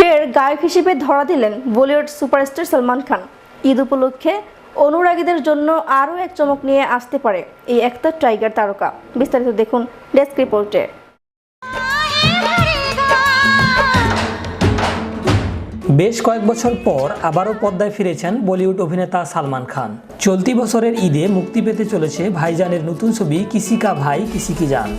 ফের গায়ক হিসেবে ধরা দিলেন বলিউড সুপারস্টার সলমান খান। ঈদ উপলক্ষে অনুরাগীদের জন্য আরও এক চমক নিয়ে আসতে পারে এই একটা টাইগার তারকা। বিস্তারিত দেখুন ডেস্ক রিপোর্টে। বেশ কয়েক বছর পর আবারও পর্দায় ফিরেছেন বলিউড অভিনেতা সালমান খান। চলতি বছরের ঈদে মুক্তি পেতে চলেছে ভাইজানের নতুন ছবি কিসি কা ভাই কিসি কি জান।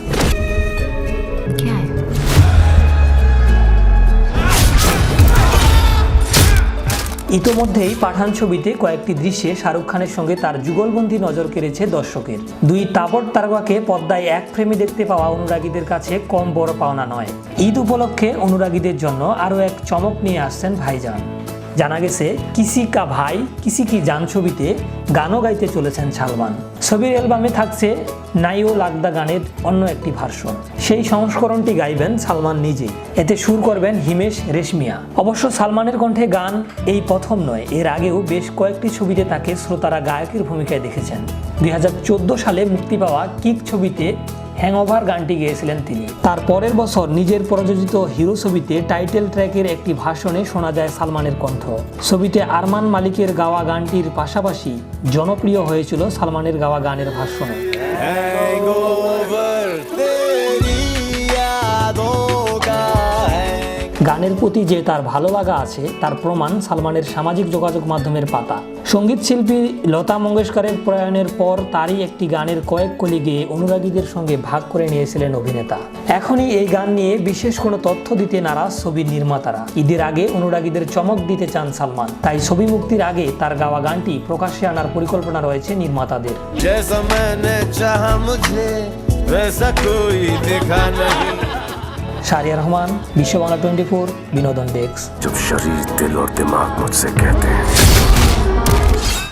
ইতোমধ্যেই পাঠান ছবিতে কয়েকটি দৃশ্যে শাহরুখ খানের সঙ্গে তার যুগলবন্দী নজর কেড়েছে দর্শকের। দুই তাবড় তারকাকে পর্দায় এক ফ্রেমে দেখতে পাওয়া অনুরাগীদের কাছে কম বড় পাওনা নয়। ঈদ উপলক্ষে অনুরাগীদের জন্য আরও এক চমক নিয়ে আসছেন ভাইজান। জানা গেছে কিসি কা ভাই কিসি কি জান ছবিতে গানও গাইতে চলেছেন সালমান। ছবির অ্যালবামে থাকছে নাইও লাগদা গানের অন্য একটি ভার্সন। সেই সংস্করণটি গাইবেন সালমান নিজেই। এতে সুর করবেন হিমেশ রেশমিয়া। অবশ্য সালমানের কণ্ঠে গান এই প্রথম নয়, এর আগেও বেশ কয়েকটি ছবিতে তাকে শ্রোতারা গায়কের ভূমিকায় দেখেছেন। 2014 সালে মুক্তি পাওয়া কিক ছবিতে হ্যাংওভার গানটি গেয়েছিলেন তিনি। তার পরের বছর নিজের প্রযোজিত হিরো ছবিতে টাইটেল ট্র্যাকের একটি ভাষণে শোনা যায় সালমানের কণ্ঠ। ছবিতে আরমান মালিকের গাওয়া গানটির পাশাপাশি জনপ্রিয় হয়েছিল সালমানের গাওয়া গানের ভাষণও। গানের প্রতি যে তার ভালো লাগা আছে তার প্রমাণ সালমানের সামাজিক যোগাযোগ মাধ্যমের পাতা। সঙ্গীত শিল্পী লতা মঙ্গেশকরের প্রয়াণের পর তারই একটি গানের কয়েক কলি গেয়ে অনুরাগীদের সঙ্গে ভাগ করে নিয়েছিলেন অভিনেতা। এখনই এই গান নিয়ে বিশেষ কোনো তথ্য দিতে নারাজ ছবির নির্মাতারা। ঈদের আগে অনুরাগীদের চমক দিতে চান সালমান, তাই ছবি মুক্তির আগে তার গাওয়া গানটি প্রকাশ্যে আনার পরিকল্পনা রয়েছে নির্মাতাদের। শাহরিয়ার রহমান, বিশ্ব বাংলা 24, বিনোদন ডেস্ক। जब शरीर दिल और दिमाग मुझसे कहते हैं